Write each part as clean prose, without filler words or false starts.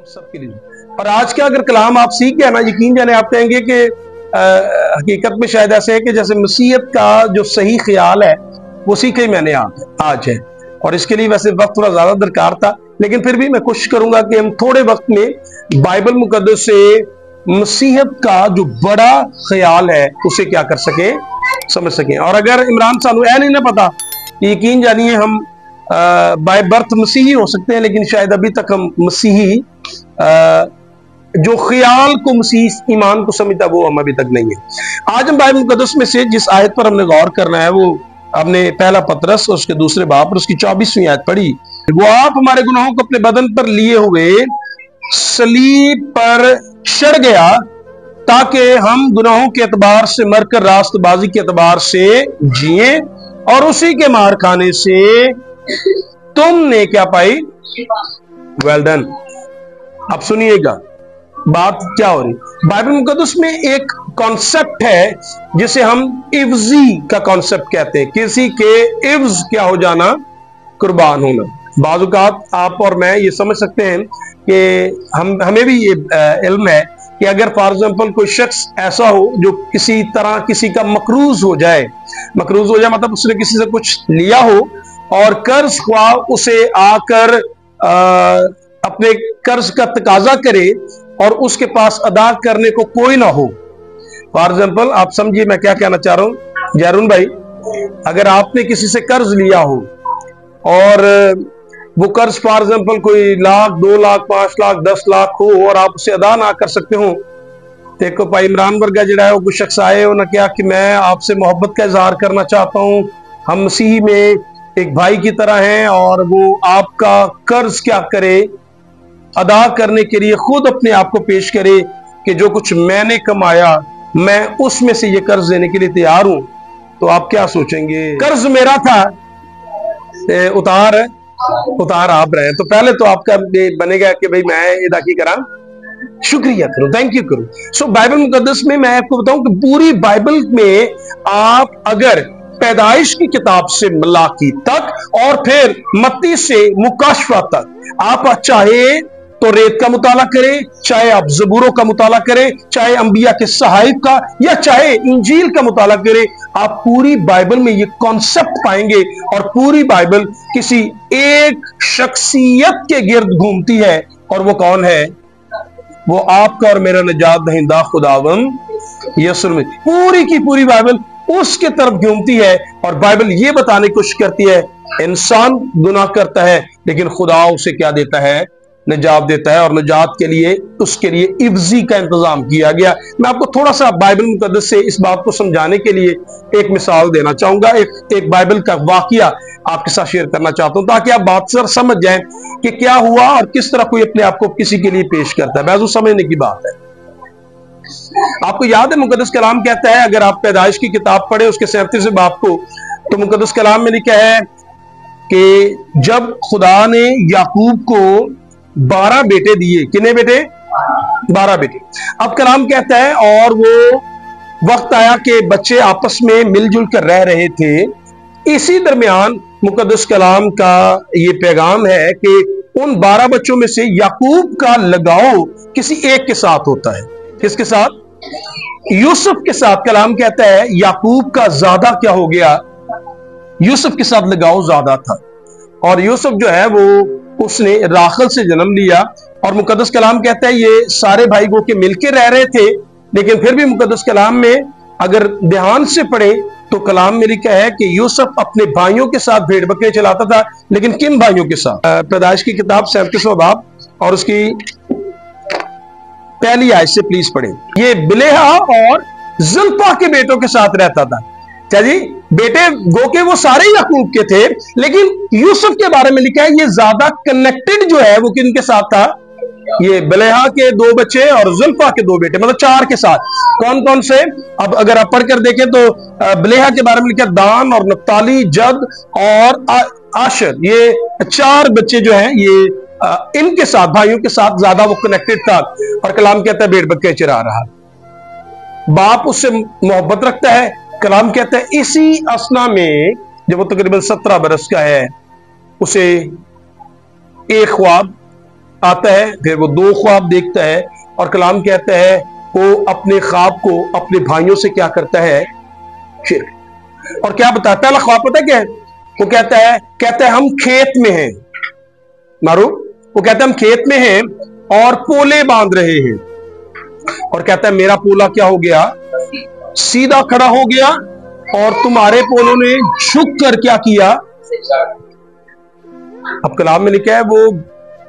सबके लिए। और आज का अगर कलाम आप सीख गए ना, यकीन जाने आप कहेंगे कि हकीकत में शायद ऐसे है कि जैसे मसीहत का जो सही ख्याल है वो सीखा ही मैंने आज है। और इसके लिए वैसे वक्त थोड़ा ज्यादा दरकार था, लेकिन फिर भी मैं कोशिश करूंगा कि हम थोड़े वक्त में बाइबल मुकद्दस से मसीहत का जो बड़ा ख्याल है उसे क्या कर सके, समझ सकें। और अगर इमरान सानू ऐ नहीं ना पता, यकीन जानिए हम बाय बर्थ मसीही हो सकते हैं, लेकिन शायद अभी तक हम मसीही जो ख्याल को मसीह ईमान को समझता वो हम अभी तक नहीं है। आज हम बाइबल मुकद्दस में से जिस आयत पर हमने गौर करना है वो हमने पहला पतरस और उसके दूसरे बाब और उसकी 24वीं आयत पढ़ी। वो आप हमारे गुनाहों को अपने बदन पर लिए हुए सलीब पर चढ़ गया ताकि हम गुनाहों के एतबार से मरकर रास्तबाजी के एतबार से जिए और उसी के मार खाने से तुमने क्या पाई, वेल डन। अब सुनिएगा बात क्या हो रही। बाइबल मुकद्दस में एक कॉन्सेप्ट है जिसे हम इव्जी का कॉन्सेप्ट कहते हैं, किसी के इव्ज क्या हो जाना, कुर्बान होना। बाज़-औक़ात आप और मैं ये समझ सकते हैं कि हमें भी ये इल्म है कि अगर फॉर एग्जाम्पल कोई शख्स ऐसा हो जो किसी तरह किसी का मकरूज हो जाए मतलब उसने किसी से कुछ लिया हो और कर्ज ख्वाह उसे आकर अपने कर्ज का तकाजा करे और उसके पास अदा करने को कोई ना हो। फॉर एग्जाम्पल आप समझिए मैं क्या कहना चाह रहा हूं जैरून भाई, अगर आपने किसी से कर्ज लिया हो और वो कर्ज फॉर एग्जाम्पल कोई लाख, 2 लाख, 5 लाख, 10 लाख हो और आप उसे अदा ना कर सकते हो, देखो भाई इमरान वर्गा जड़ा है वो कुछ शख्स आए उन्होंने क्या कि मैं आपसे मोहब्बत का इजहार करना चाहता हूं, हम मसीह में एक भाई की तरह हैं, और वो आपका कर्ज क्या करे, अदा करने के लिए खुद अपने आप को पेश करे कि जो कुछ मैंने कमाया मैं उसमें से ये कर्ज देने के लिए तैयार हूं, तो आप क्या सोचेंगे? कर्ज मेरा था, उतार आप रहे, तो पहले तो आपका बनेगा कि भाई मैं अदा की करा, शुक्रिया करो, थैंक यू करो। सो बाइबल मुकद्दस में मैं आपको बताऊं कि पूरी बाइबल में आप अगर पैदाइश की किताब से मलाकी तक और फिर मत्ती से मुकाशफा तक आप चाहे तो रेत का मुताला करें, चाहे आप ज़बूरों का मुताला करें, चाहे अंबिया के सहाइफ का, या चाहे इंजील का मुताला करें, आप पूरी बाइबल में ये कॉन्सेप्ट पाएंगे। और पूरी बाइबल किसी एक शख्सियत के गिर्द घूमती है, और वो कौन है? वो आपका और मेरा निजात दहिंदा खुदावंद यीशु मसीह। पूरी की पूरी बाइबल उसके तरफ घूमती है, और बाइबल ये बताने की कोशिश करती है इंसान गुनाह करता है लेकिन खुदा उसे क्या देता है, निजात देता है, और निजात के लिए उसके लिए इव्जी का इंतजाम किया गया। मैं आपको थोड़ा सा बाइबल मुकद्दस से इस बात को समझाने के लिए एक मिसाल देना चाहूंगा, एक बाइबल का वाकया आपके साथ शेयर करना चाहता हूं ताकि आप बात सर समझ जाएं कि क्या हुआ और किस तरह कोई अपने आप को किसी के लिए पेश करता है। महजूज समझने की बात है। आपको याद है मुकद्दस कलाम कहता है, अगर आप पैदाइश की किताब पढ़े उसके 37वें बाब को, तो मुकद्दस कलाम में लिखा है कि जब खुदा ने याकूब को 12 बेटे दिए, कितने बेटे? 12 बेटे। अब कलाम कहता है और वो वक्त आया कि बच्चे आपस में मिलजुल कर रह रहे थे। इसी दरमियान मुकद्दस कलाम का ये पैगाम है कि उन 12 बच्चों में से याकूब का लगाव किसी एक के साथ होता है। किसके साथ? यूसुफ के साथ। कलाम कहता है याकूब का ज्यादा क्या हो गया, यूसुफ के साथ लगाव ज्यादा था, और यूसुफ जो है वो उसने राखल से जन्म लिया। और मुकद्दस कलाम कहता है ये सारे भाई गो के मिलकर रह रहे थे, लेकिन फिर भी मुकद्दस कलाम में अगर ध्यान से पढ़े तो कलाम में लिखा है कि यूसुफ अपने भाइयों के साथ भेड़ बकरे चलाता था। लेकिन किन भाइयों के साथ? पैदाइश की किताब 37वां बाब और उसकी पहली आयत से प्लीज पढ़े। ये बिलेहा और जुल्फा के बेटों के साथ रहता था। क्या जी? बेटे गो के वो सारे याकूब के थे, लेकिन यूसुफ के बारे में लिखा है ये ज्यादा कनेक्टेड जो है वो किन के साथ था? ये बिलेहा के 2 बच्चे और जुल्फा के 2 बेटे, मतलब 4 के साथ। कौन कौन से? अब अगर आप पढ़कर देखें तो बिलेहा के बारे में लिखा दान और नप्ताली, जद और आशर, ये 4 बच्चे जो हैं ये इनके साथ, भाइयों के साथ ज्यादा वो कनेक्टेड था। और कलाम कहता है भेड़ बकरे चरा रहा, बाप उससे मोहब्बत रखता है। कलाम कहता है इसी असना में जब वो तकरीबन 17 बरस का है, उसे एक ख्वाब आता है, फिर वो 2 ख्वाब देखता है और कलाम कहता है वो अपने ख्वाब को अपने भाइयों से क्या करता है, शेयर। और क्या बताता है, पहला ख्वाब पता है क्या है, वो कहता है हम खेत में हैं, मारू, वो कहता है हम खेत में हैं और पोले बांध रहे हैं, और कहता है मेरा पोला क्या हो गया, सीधा खड़ा हो गया और तुम्हारे पोलों ने झुक कर क्या किया। अब कलाम में लिखा है वो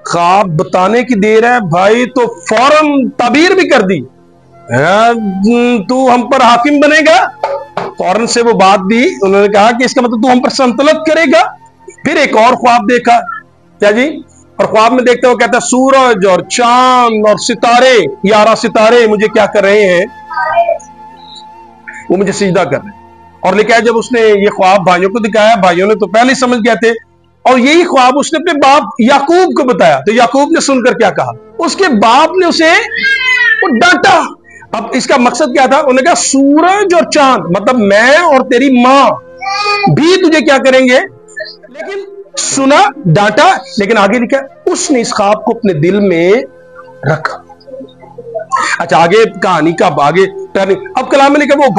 ख्वाब बताने की देर है भाई तो फौरन ताबीर भी कर दी, तू हम पर हाकिम बनेगा, फौरन से वो बात दी। उन्होंने कहा कि इसका मतलब तू हम पर संतलत करेगा। फिर एक और ख्वाब देखा, क्या जी, और ख्वाब में देखते हो कहता है सूरज और चांद और सितारे, 11 सितारे मुझे क्या कर रहे हैं, वो मुझे सिजदा कर रहे हैं। और लिखा है जब उसने ये ख्वाब भाइयों को दिखाया, भाइयों ने तो पहले ही समझ गए थे, और यही ख्वाब उसने अपने बाप याकूब को बताया, तो याकूब ने सुनकर क्या कहा, उसके बाप ने उसे डांटा। अब इसका मकसद क्या था, उन्होंने कहा सूरज और चांद, मतलब मैं और तेरी मां भी तुझे क्या करेंगे, लेकिन सुना, डांटा, लेकिन आगे लिखा उसने इस ख्वाब को अपने दिल में रखा। अच्छा, आगे कहानी का आगे टर्निंग। अब कलाम में लिखा वो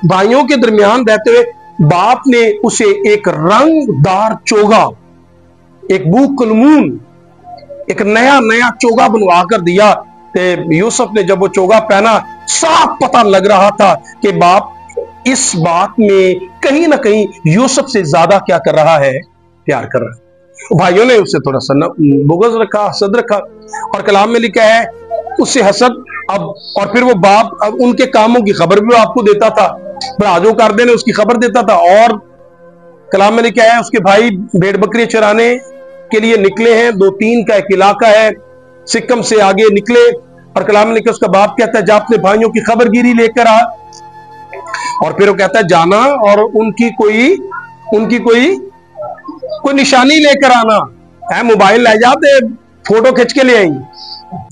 भाइयों के दरमियान रहते हुए बाप ने उसे एक रंगदार चोगा, एक बूकलमून, एक नया चोगा बनवा कर दिया। यूसुफ ने जब वो चोगा पहना, साफ पता लग रहा था कि बाप इस बात में कहीं ना कहीं यूसुफ से ज्यादा क्या कर रहा है, प्यार कर रहा है। भाइयों ने उससे थोड़ा सा बुग़्ज़ रखा, हसद रखा, और कलाम में लिखा है उससे हसद। अब और फिर वो बाप अब उनके कामों की खबर भी आपको देता था, जो कर देने उसकी खबर देता था। और कलाम में लिखा है उसके भाई भेड़ बकरी चराने के लिए निकले हैं, 2-3 का एक इलाका है, सिक्कम से आगे निकले, और कलाम में लिखा उसका बाप कहता है जा अपने भाइयों की खबरगिरी लेकर आ। और फिर वो कहता है जाना और उनकी कोई निशानी लेकर आना है, मोबाइल ले जाते, फोटो खींच के ले आएंगे।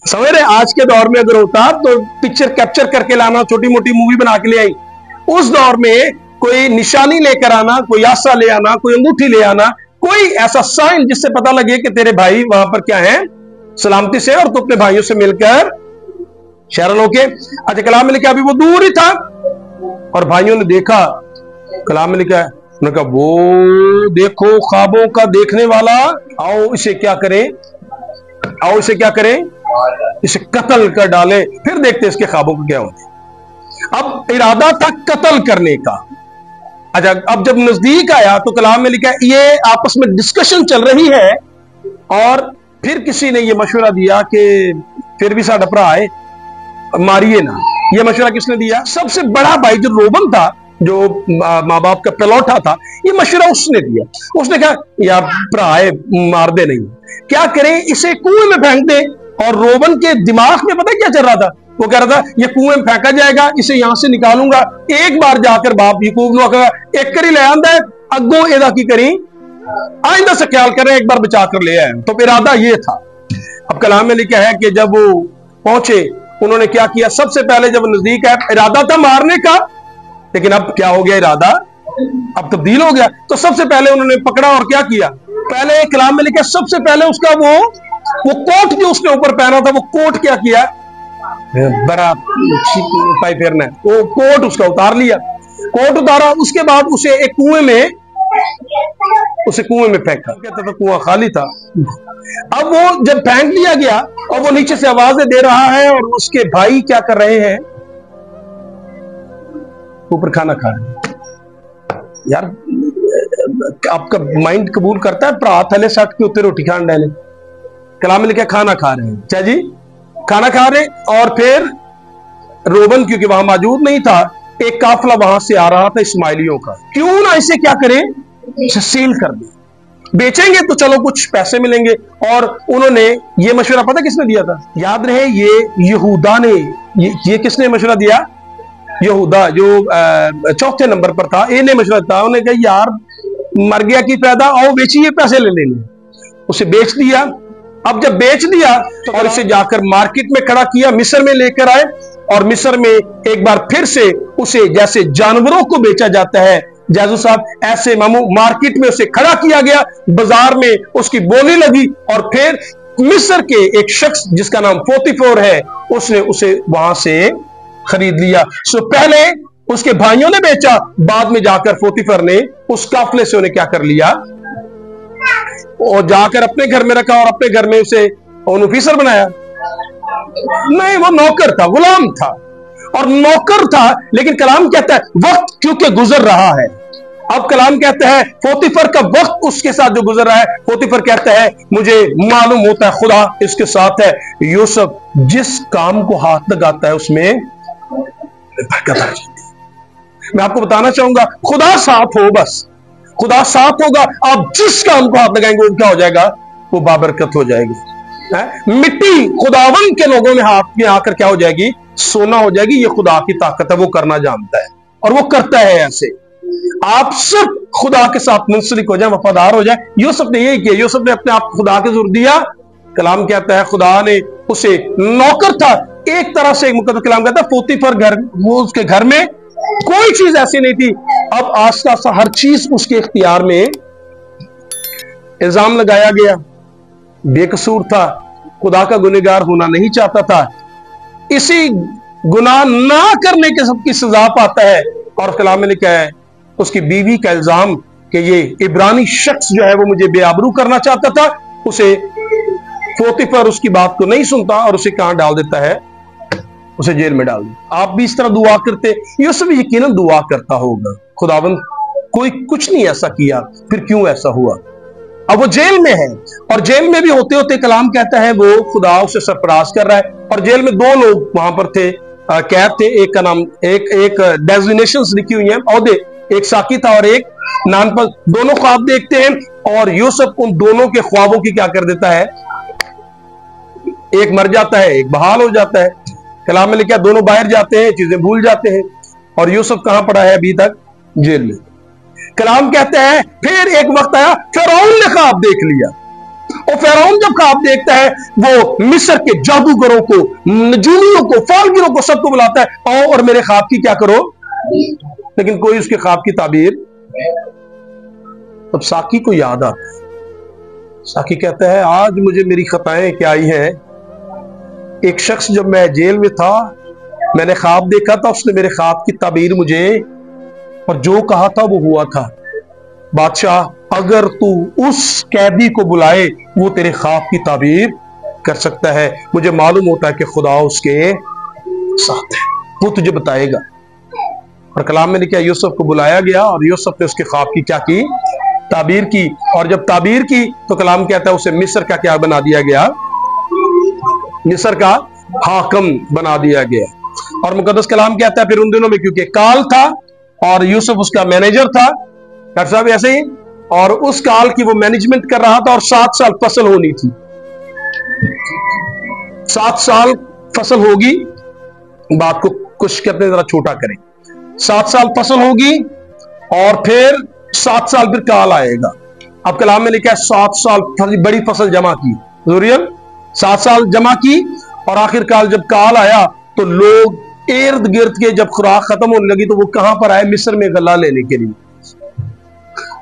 समझ रहे, आज के दौर में अगर होता तो पिक्चर कैप्चर करके लाना, छोटी मोटी मूवी बना के ले आई। उस दौर में कोई निशानी लेकर आना, कोई आसा ले आना, कोई अंगूठी ले आना, कोई ऐसा साइन जिससे पता लगे कि तेरे भाई वहां पर क्या है, सलामती से, और तू अपने भाइयों से मिलकर शहर होके। अच्छा, कलाम में लिखा अभी वो दूर ही था और भाइयों ने देखा, कलाम में लिखा है उन्होंने कहा वो देखो ख्वाबों का देखने वाला, आओ इसे क्या करें, इसे कत्ल कर डाले, फिर देखते इसके ख्वाबों को क्या होता। अब इरादा था कत्ल करने का। अच्छा, अब जब नजदीक आया तो कलाम में लिखा है ये आपस में डिस्कशन चल रही है, और फिर किसी ने ये मशवरा दिया कि फिर भी साडा भरा है, मारिए ना। ये मशवरा किसने दिया, सबसे बड़ा भाई जो रोबन था, जो माँ बाप का पलौठा था, ये मशवरा उसने दिया। उसने कहा यार भरा है, मार दे, नहीं क्या करें, इसे कुएं में फेंक दे। और रोबन के दिमाग में पता क्या चल रहा था, वो कह रहा था ये कुएं में फेंका जाएगा, इसे यहां से निकालूंगा। एक बार जाकर बाप याकूब ने कहा एक करी ले आंदा है, अगो एदा की करी, आइंदा से ख्याल करें, एक बार बचा कर ले आए। तो इरादा ये था। अब कलाम में लिखा है कि जब वो पहुंचे, उन्होंने क्या किया, सबसे पहले जब नजदीक आया, इरादा था मारने का, लेकिन अब क्या हो गया, इरादा अब तब्दील हो गया। तो सबसे पहले उन्होंने पकड़ा और क्या किया, पहले कलाम में लिखा सबसे पहले उसका वो कोट जो उसने ऊपर पहना था, वो कोट क्या किया, बड़ा पाई फेरना है, वो कोट उसका उतार लिया। कोट उतारा, उसके बाद उसे एक कुएं में फेंका। कहता था कुआं खाली था। अब वो जब फेंक दिया गया और वो नीचे से आवाजें दे रहा है, और उसके भाई क्या कर रहे हैं, ऊपर खाना खा रहे हैं। यार आपका माइंड कबूल करता है, भरा थले सट के उत्ते रोटी खान डाले। कलाम में लिखा खाना खा रहे हैं, अच्छा जी, खाना खा रहे। और फिर रोबन क्योंकि वहां मौजूद नहीं था, एक काफिला वहां से आ रहा था इस्माइलियों का, क्यों ना इसे क्या करें, सील कर दे, बेचेंगे तो चलो कुछ पैसे मिलेंगे। और उन्होंने ये मशवरा पता किसने दिया था, याद रहे, ये यहूदा ने, ये किसने मशवरा दिया, यहूदा जो चौथे नंबर पर था, इन्हें मशवरा था। उन्होंने कहा यार मर गया की पैदा, आओ बेचिए, पैसे ले लेंगे। उसे बेच दिया। अब जब बेच दिया और इसे जाकर मार्केट में खड़ा किया, मिस्र में लेकर आए, और मिस्र में एक बार फिर से उसे जैसे जानवरों को बेचा जाता है, जाजू साहब, ऐसे मामू मार्केट में उसे खड़ा किया गया, बाजार में उसकी बोली लगी, और फिर मिस्र के एक शख्स जिसका नाम पोतीफर है, उसने उसे वहां से खरीद लिया। सो पहले उसके भाइयों ने बेचा, बाद में जाकर पोतीफर ने उस काफले से उन्हें क्या कर लिया और जाकर अपने घर में रखा और अपने घर में उसे ऑफिसर बनाया। नहीं, वो नौकर था, गुलाम था और नौकर था। लेकिन कलाम कहता है वक्त क्योंकि गुजर रहा है, अब कलाम कहता है पोतीफर का वक्त उसके साथ जो गुजर रहा है, पोतीफर कहता है मुझे मालूम होता है खुदा इसके साथ है। यूसुफ जिस काम को हाथ लगाता है उसमें बरकत आ जाती है। मैं आपको बताना चाहूंगा, खुदा साथ हो, बस खुदा साथ होगा, आप जिस काम को हाथ लगाएंगे वो क्या हो जाएगा, वो बाबरकत हो जाएगी। मिट्टी खुदावन के लोगों में हाथ में आकर क्या हो जाएगी, सोना हो जाएगी। ये खुदा की ताकत है, वो करना जानता है और वो करता है। ऐसे आप सिर्फ खुदा के साथ मुंसलिक हो जाए, वफादार हो जाए। यूसुफ ने यही किया, यूसुफ ने अपने आप खुदा के जोर दिया। कलाम कहता है खुदा ने उसे, नौकर था एक तरह से, एक मुकद्दस कलाम कहता है पोतीफर घर, वो उसके घर में कोई चीज ऐसी नहीं थी। अब आस्ता आस्ता हर चीज उसके इख्तियार में, इल्जाम लगाया गया, बेकसूर था, खुदा का गुनहगार होना नहीं चाहता था, इसी गुनाह ना करने के सबकी सजा पाता है। और कलाम में लिखा है उसकी बीवी का इल्जाम कि ये इब्रानी शख्स जो है वो मुझे बेआबरू करना चाहता था, उसे पोतीफर उसकी बात को नहीं सुनता और उसे कहां डाल देता है, उसे जेल में डाल देता। आप भी इस तरह दुआ करते, यूसुफ यकीनन दुआ करता होगा, खुदावंद कोई कुछ नहीं ऐसा किया, फिर क्यों ऐसा हुआ। अब वो जेल में है और जेल में भी होते होते कलाम कहता है वो खुदा उसे सरफराज कर रहा है। और जेल में दो लोग वहां पर थे, कैद थे, एक का नाम, एक डेजिग्नेशंस लिखी हुई हैं, औहदे, एक साकी था और एक नानपल। दोनों ख्वाब देखते हैं और यूसुफ उन दोनों के ख्वाबों की क्या कर देता है, एक मर जाता है, एक बहाल हो जाता है। कलाम में लिखा दोनों बाहर जाते हैं, चीजें भूल जाते हैं और यूसुफ कहां पड़ा है अभी तक, जेल में। कलाम कहते हैं फिर एक वक्त आया, फिरौन ने ख्वाब देख लिया और फिरौन जब ख्वाब देखता है वो मिस्र के जादूगरों को, नजूमियों को, फालगिरों को, सबको बुलाता है, आओ और मेरे ख्वाब की क्या करो। लेकिन कोई उसके ख्वाब की ताबीर। तब साकी को याद आता है, साकी कहता है आज मुझे मेरी खताएं क्या आई है। एक शख्स जब मैं जेल में था, मैंने ख्वाब देखा था, उसने मेरे ख्वाब की ताबीर मुझे, और जो कहा था वो हुआ था। बादशाह अगर तू उस कैदी को बुलाए वो तेरे ख्वाब की ताबीर कर सकता है। मुझे मालूम होता है कि खुदा उसके साथ है, वो तुझे बताएगा। और कलाम में लिखा यूसुफ को बुलाया गया और यूसुफ ने उसके ख्वाब की क्या की, ताबीर की। और जब ताबीर की तो कलाम कहता है उसे मिस्र का क्या बना दिया गया, मिस्र का हाकम बना दिया गया। और मुकद्दस कलाम कहता है फिर उन दिनों में, क्योंकि काल था और यूसुफ उसका मैनेजर था, डॉक्टर साहब ऐसे ही, और उस काल की वो मैनेजमेंट कर रहा था और 7 साल फसल होनी थी, 7 साल फसल होगी। बात को कुछ कहते जरा छोटा करें, 7 साल फसल होगी और फिर 7 साल फिर काल आएगा। अब कलाम में लिखा है 7 साल बड़ी फसल जमा की, जरूर 7 साल जमा की और आखिरकार जब काल आया तो लोग इर्द गिर्द के, जब खुराक खत्म होने लगी तो वो कहां पर आए, मिस्र में गल्ला लेने के लिए।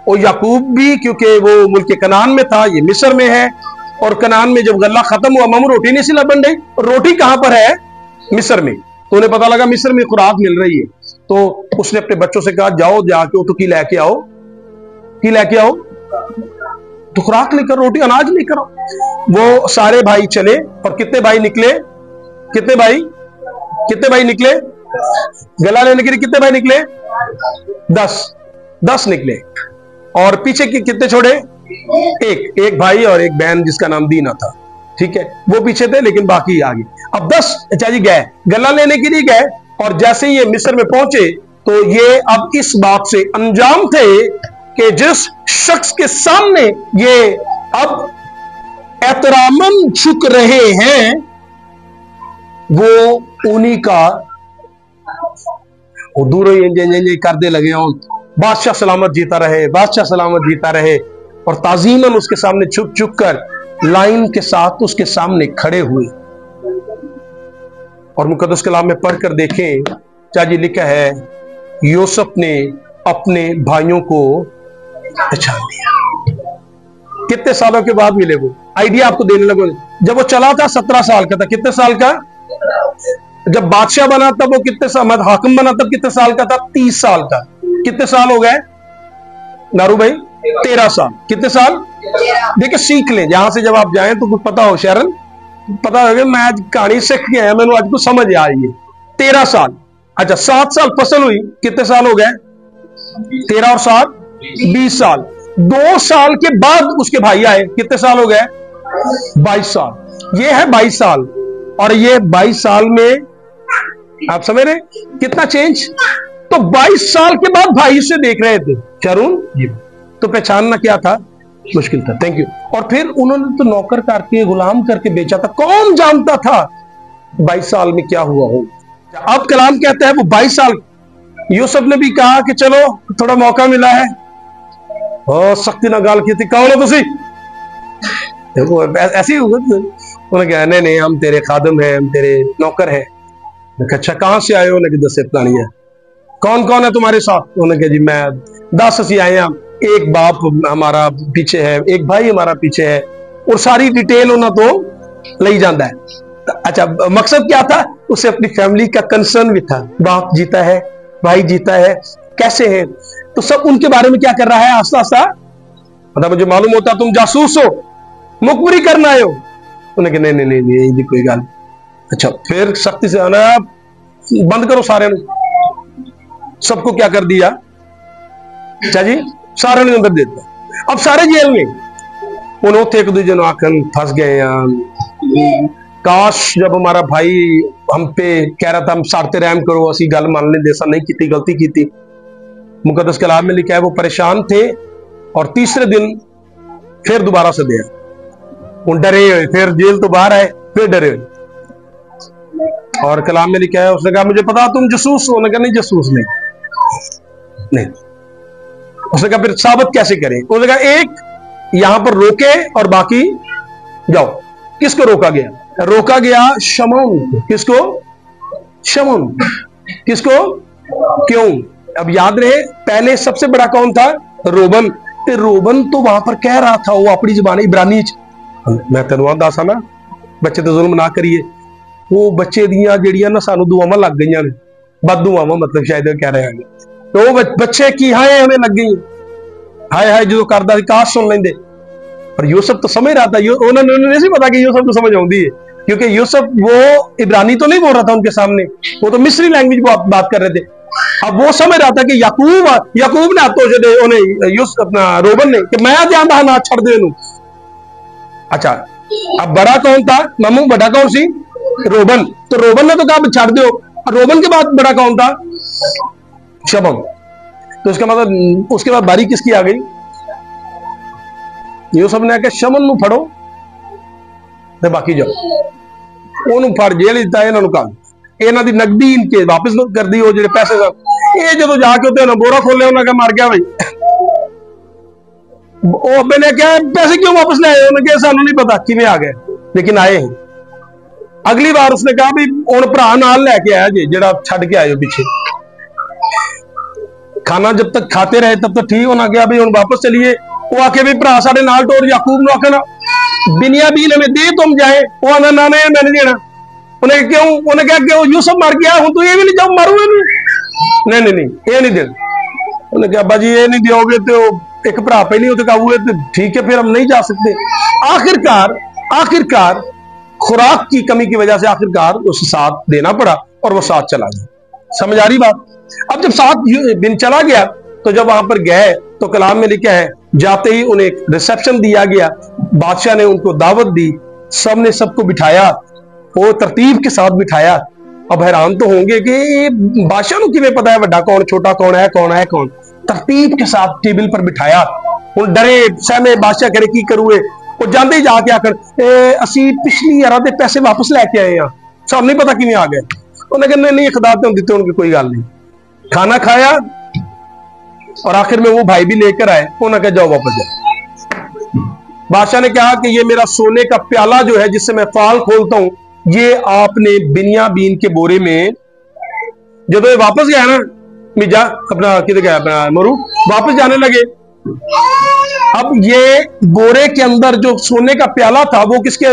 और याकूब भी, क्योंकि वो मुल्क कनान में था, ये मिस्र में है, और कनान में जब गल्ला खत्म हुआ मामू रोटी नहीं सिला बन रही, रोटी कहां पर है, मिस्र में। तो उन्हें पता लगा मिस्र में खुराक मिल रही है, तो उसने अपने बच्चों से कहा जाओ जाके तो की लेके आओ, की लेके आओ, तो खुराक लेकर, रोटी अनाज लेकर आओ। वो सारे भाई चले और कितने भाई निकले, कितने भाई निकले गला लेने के लिए, कितने भाई निकले, 10 निकले। और पीछे के कितने छोड़े, एक भाई और एक बहन जिसका नाम दीना था, ठीक है, वो पीछे थे लेकिन बाकी आगे। अब 10 जी गए, गला लेने के लिए गए, और जैसे ये मिस्र में पहुंचे तो ये अब इस बात से अनजान थे कि जिस शख्स के सामने ये अब एहतरामन झुक रहे हैं वो उन्हीं का, दूर करते लगे हो, बादशाह सलामत जीता रहे, बादशाह सलामत जीता रहे, और ताजीमन उसके सामने झुक झुक कर लाइन के साथ उसके सामने खड़े हुए। और मुकद्दस कलाम में पढ़कर देखें, चाची लिखा है यूसुफ ने अपने भाइयों को पहचान लिया। कितने सालों के बाद मिले वो, आइडिया आपको देने लगो। जब वो चला था 17 साल का था। कितने साल का? जब बादशाह बना तब वो कितने साल, मतलब हाकिम बना तब कितने साल का था? 30 साल का। कितने साल हो गए नारू भाई? 13 साल। कितने साल? देखिए सीख लें, यहां से जब आप जाएं तो कुछ पता हो। शरण पता हो, मैं आज कहानी सीख के आया, मैंने आज कुछ समझ आई है। 13 साल। अच्छा 7 साल फसल हुई, कितने साल हो गए? 13 और 7 20 साल। 2 साल के बाद उसके भाई आए, कितने साल हो गए? 22 साल। ये है 22 साल। और ये 22 साल में आप समझ रहे कितना चेंज? तो 22 साल के बाद भाई से देख रहे थे शरून जी, तो पहचानना क्या था? मुश्किल था। Thank you. और फिर उन्होंने तो नौकर करके, गुलाम करके बेचा था। कौन जानता था 22 साल में क्या हुआ हो? अब कलाम कहता है वो 22 साल। यूसुफ ने भी कहा कि चलो थोड़ा मौका मिला है, और सख्ती ना गाल की थी, कौन हो तुसी? ऐसी उन्होंने कहा नहीं नहीं हम तेरे खादम हैं, हम तेरे नौकर हैं। अच्छा कहां से आए हो? उन्होंने कहा 10 से फलानी है। कौन कौन है तुम्हारे साथ? उन्होंने कहा जी मैं 10 से आए हैं, एक बाप हमारा पीछे है, एक भाई हमारा पीछे है, और सारी डिटेल उन्होंने तो ले जाता है। अच्छा मकसद क्या था? उसे अपनी फैमिली का कंसर्न भी था, बाप जीता है, भाई जीता है, कैसे है, तो सब उनके बारे में क्या कर रहा है आस्ता आस्ता। मतलब मुझे मालूम होता तुम जासूस हो, मुखबरी करना आए हो। उन्होंने कहा नहीं नहीं नहीं जी कोई गल। अच्छा फिर सख्ती से आना, बंद करो सारे ने, सबको क्या कर दिया? अच्छा जी सारे ने अंदर देता। अब सारे जेल में उन्होंने उथे एक दूजे आखन फंस गए हैं। काश जब हमारा भाई हम पे कह रहा था हम सारते रहम करो, असी गल मान लें, ऐसा नहीं की, गलती की थी। मुकद्दस कलाम में लिखा है वो परेशान थे, और तीसरे दिन फिर दोबारा से दिया, उन डरे हुए, फिर जेल तो बाहर आए, फिर डरे हुए। और कलाम में लिखा है उसने कहा मुझे पता तुम जसूस हो। उन्होंने कहा नहीं जसूस नहीं। उसने कहा फिर साबित कैसे करें? उसने कहा एक यहां पर रोके और बाकी जाओ। किसको रोका गया? रोका गया शमौन को। किसको? शमौन। किसको? क्यों? अब याद रहे पहले सबसे बड़ा कौन था? रोबन। रोबन तो वहां पर कह रहा था वो अपनी जुबान इब्रानी मैं तेन दसा ना बच्चे तो जुल्म ना करिए, वो बच्चे दियां जड़ियां ना सानू दुआवां लग गई ने, बद दुआवां मतलब शायद कह रहे हैं, तो वो बच्चे की हाय हमें लग गई, हाय हाय जो करता काश सुन लेंदे। पर यूसुफ तो समझ रहा था, उन्होंने नहीं पता कि यूसुफ को समझ आती है, क्योंकि यूसुफ वो इब्रानी तो नहीं बोल रहा था उनके सामने, वो तो मिस्री लैंग्वेज बात कर रहे थे। अब वो समझ रहा था कि याकूब ने हाथों से अपना रोबन ने कि मैं जाना ना छड़ दे। अच्छा अब बड़ा कौन था? मामू बड़ा कौन सी? रोबन। तो रोबन ने तो कहा छड़ दो, और रोबन के बाद बड़ा कौन था? शमौन। तो उसका मतलब उसके बाद बारी किसकी आ गई? यूसुफ ने आके शमौन नु फड़ो ते बाकी जाओ, ओनू फड़ जेल दिता, इन्होंने कहा इन्हों की नकदी इनके वापस कर दी, वो जो पैसे ये जो जाके उन्होंने बोरा खोले उन्होंने कहा मर गया भाई। वो अब्बे ने कहा पैसे क्यों वापस ले आए? उन्होंने कहा सानू नहीं पता किवें आ गए, लेकिन आए हैं। अगली बार उसने कहा भी हुण भरा नाल लैके आया जी, जेड़ा छड्ड के आए पीछे। खाना जब तक खाते रहे तब तक ठीक होना गया, भी हुण वापस चलिए। वो आके भी भरा साडे नाल टोर याकूब नूं आखना बिन्यामीन हमें दे तुम जाए, वो आंदा ना मैं नहीं देना। उन्हें क्यों? उन्हें कहा क्यों? यूसुफ मर गया हूं, तू ये भी नहीं जाओ मारू नहीं नहीं नहीं ये नहीं दे। उन्हें कहा अब्बा जी ये नहीं दोगे तो एक भरा पहले होते काबू है, तो ठीक है फिर हम नहीं जा सकते। आखिरकार खुराक की कमी की वजह से आखिरकार उसे साथ देना पड़ा और वो साथ चला गया। समझ आ रही बात? अब जब 7 दिन चला गया तो जब वहां पर गए तो कलाम में लिखा है जाते ही उन्हें रिसेप्शन दिया गया, बादशाह ने उनको दावत दी, सबने सबको बिठाया, वो तरतीब के साथ बिठाया। अब हैरान तो होंगे कि बादशाह को किवें पता है बड़ा कौन छोटा कौन है, कौन है कौन। तरतीब के साथ टेबल पर बिठाया। हुण डरे सहमे बादशाह करे की करूए, वो जाते ही जाके आखर असी पिछली यारा दे पैसे वापस लैके आए हैं, सानू नहीं पता किवें आ गए। उन्हें कहने नहीं खुदा तो दिते उनकी कोई गल नहीं। खाना खाया और आखिर में वो भाई भी लेकर आए, उन्होंने कहा जाओ वापस जाओ। बादशाह ने कहा कि ये मेरा सोने का प्याला जो है जिससे मैं फाल खोलता हूं, ये आपने बिन्यामीन के बोरे में। जब ये वापस गया ना मिर्जा अपना किधर गया अपना मरू वापस जाने लगे अब ये बोरे के अंदर जो सोने का प्याला था वो किसके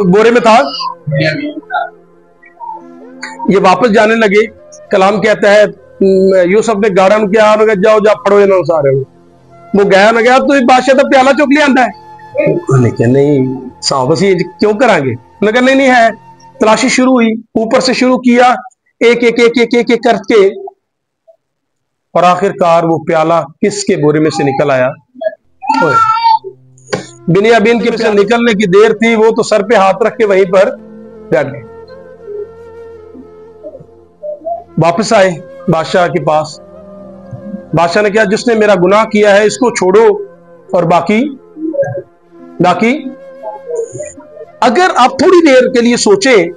बोरे में था? ये वापस जाने लगे। कलाम कहता है यूसुफ ने गाड़ा किया, जाओ जा पढ़ो ना सारे। वो गया ना गया तो बादशाह तो प्याला चुक लिया आंदा है। उन्होंने कहा नहीं साहब ये क्यों करांगे? उन्होंने कहा नहीं नहीं है। तलाशी शुरू हुई, ऊपर से शुरू किया, एक एक एक एक एक, एक करके, और आखिरकार वो प्याला किसके बोरे में से निकल आया? बिन्यामीन के से निकलने की देर थी, वो तो सर पे हाथ रख के वहीं पर बैठ गए। वापस आए बादशाह के पास। बादशाह ने कहा जिसने मेरा गुनाह किया है इसको छोड़ो, और बाकी अगर आप थोड़ी देर के लिए सोचें,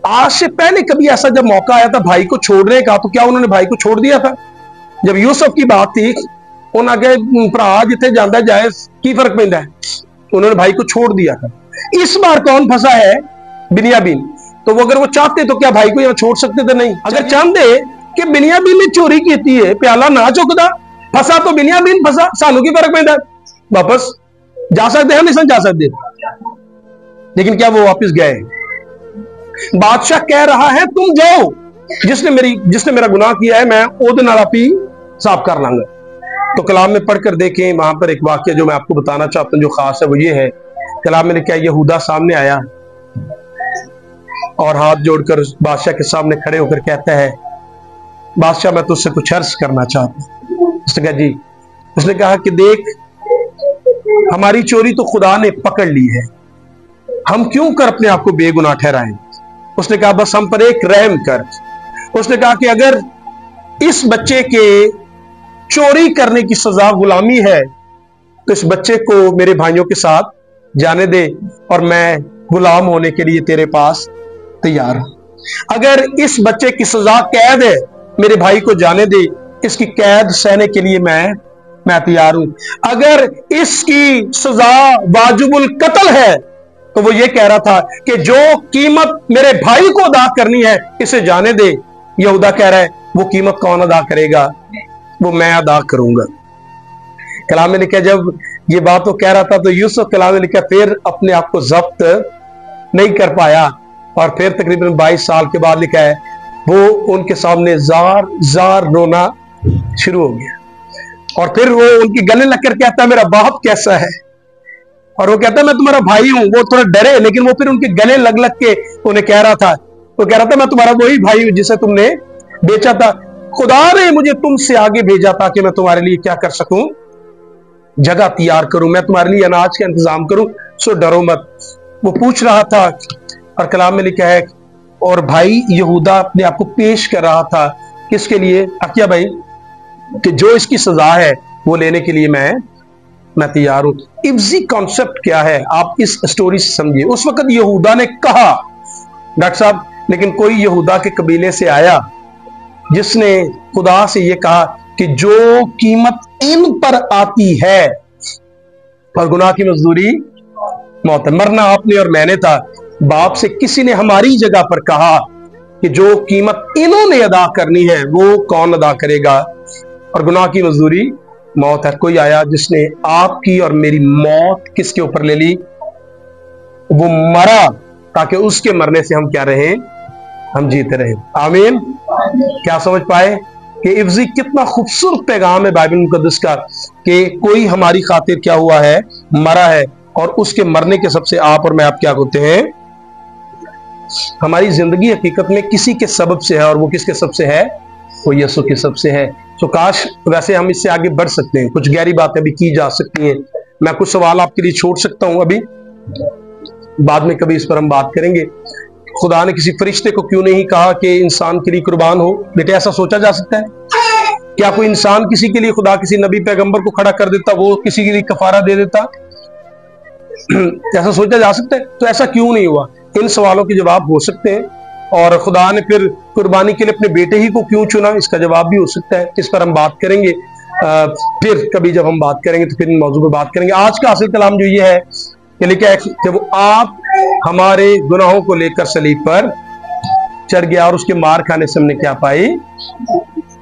आज से पहले कभी ऐसा जब मौका आया था भाई को छोड़ने का, तो क्या उन्होंने भाई को छोड़ दिया था? जब यूसुफ की बात थी उन्होंने भरा जिथे जाता जाए की फर्क पैंदा है, उन्होंने भाई को छोड़ दिया था। इस बार कौन फंसा है? बिन्यामीन। तो वो अगर वो चाहते तो क्या भाई को यहां छोड़ सकते थे? नहीं। अगर चाहते कि बिन्यामीन ने चोरी की है, प्याला ना चुकदा, फंसा तो बिन्यामीन फंसा, सानू की फर्क पैंदा? वापस जा सकते हैं, नहीं जा सकते। लेकिन क्या वो वापस गए? बादशाह कह रहा है तुम जाओ, जिसने मेरा गुनाह किया है मैं ओदे नाल आप ही साफ कर लांगा। तो कलाम में पढ़कर देखें, वहां पर एक वाक्य जो मैं आपको बताना चाहता हूं जो खास है वो ये है। कलाम में क्या यहूदा सामने आया और हाथ जोड़कर बादशाह के सामने खड़े होकर कहता है बादशाह मैं तुझसे कुछ अर्ज करना चाहता हूं। उसने कहा जी। उसने कहा कि देख हमारी चोरी तो खुदा ने पकड़ ली है, हम क्यों कर अपने आप को बेगुनाह ठहराएं? उसने कहा बस हम पर एक रहम कर। उसने कहा कि अगर इस बच्चे के चोरी करने की सजा गुलामी है तो इस बच्चे को मेरे भाइयों के साथ जाने दे और मैं गुलाम होने के लिए तेरे पास तैयार हूं। अगर इस बच्चे की सजा कैद है, मेरे भाई को जाने दे, इसकी कैद सहने के लिए मैं तैयार हूं। अगर इसकी सजा वाजिबुल कत्ल है तो वो ये कह रहा था कि जो कीमत मेरे भाई को अदा करनी है इसे जाने दे। यहूदा कह रहा है वो कीमत कौन अदा करेगा? वो मैं अदा करूंगा। कलाम में लिखा जब ये बात वो कह रहा था तो यूसुफ कलाम में लिखा फिर अपने आप को जब्त नहीं कर पाया, और फिर तकरीबन 22 साल के बाद लिखा है वो उनके सामने जार जार रोना शुरू हो गया, और फिर वो उनके गले लगकर कहता है मेरा बाप कैसा है? और वो कहता है मैं तुम्हारा भाई हूं। वो थोड़ा डरे, लेकिन वो फिर उनके गले लग लग के उन्हें कह रहा था, वो कह रहा था मैं तुम्हारा वही भाई हूं जिसे तुमने बेचा था। खुदा ने मुझे तुमसे आगे भेजा था कि मैं तुम्हारे लिए क्या कर सकूं, जगह तैयार करूं, मैं तुम्हारे लिए अनाज का इंतजाम करूं, सो डरो मत। वो पूछ रहा था, और कलाम में लिखा है और भाई यहूदा अपने आप को पेश कर रहा था किसके लिए? अकिया भाई, कि जो इसकी सजा है वो लेने के लिए मैं तैयार हूं। इब्जी कॉन्सेप्ट क्या है आप इस स्टोरी से समझिए। उस वक्त यहूदा ने कहा डॉक्टर साहब, लेकिन कोई यहूदा के कबीले से आया जिसने खुदा से ये कहा कि जो कीमत इन पर आती है, और गुनाह की मजदूरी मौत है। मरना आपने और मैंने था। बाप से किसी ने हमारी जगह पर कहा कि जो कीमत इन्होंने अदा करनी है वो कौन अदा करेगा, और गुनाह की मजदूरी मौत है। कोई आया जिसने आपकी और मेरी मौत किसके ऊपर ले ली? वो मरा ताकि उसके मरने से हम क्या रहे? हम जीते रहे। आमीन। क्या समझ पाए कि इफ्जी कितना खूबसूरत पैगाम है बाइबल मुकद्दस का, कि कोई हमारी खातिर क्या हुआ है? मरा है, और उसके मरने के सबसे आप और मैं आप क्या होते हैं? हमारी जिंदगी हकीकत में किसी के सबब से है, और वो किसके सबब से है? वो यीशु के सबब से है। तो काश वैसे हम इससे आगे बढ़ सकते हैं, कुछ गहरी बातें भी की जा सकती हैं। मैं कुछ सवाल आपके लिए छोड़ सकता हूं, अभी बाद में कभी इस पर हम बात करेंगे। खुदा ने किसी फरिश्ते को क्यों नहीं कहा कि इंसान के लिए कुर्बान हो? बेटे ऐसा सोचा जा सकता है? क्या कोई इंसान किसी के लिए, खुदा किसी नबी पैगंबर को खड़ा कर देता, वो किसी के लिए कफारा दे देता? ऐसा सोचा जा सकता है? तो ऐसा क्यों नहीं हुआ? इन सवालों के जवाब हो सकते हैं। और खुदा ने फिर कुर्बानी के लिए अपने बेटे ही को क्यों चुना, इसका जवाब भी हो सकता है। इस पर हम बात करेंगे फिर कभी, जब हम बात करेंगे तो फिर इन मौजू पर बात करेंगे। आज का असल कलाम जो ये है कि लिखा है कि वो आप हमारे गुनाहों को लेकर सलीब पर चढ़ गया, और उसके मार खाने से हमने क्या पाई?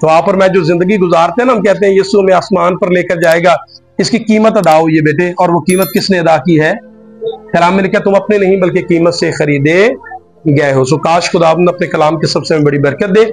तो आप और मैं जो जिंदगी गुजारते हैं ना, हम कहते हैं यीशु हमें आसमान पर लेकर जाएगा, इसकी कीमत अदा हुई है बेटे। और वो कीमत किसने अदा की है? कलाम में लिखा तुम अपने नहीं बल्कि कीमत से खरीदे गए हो। सो काश खुदावंद अपने कलाम की सबसे बड़ी बरकत दे।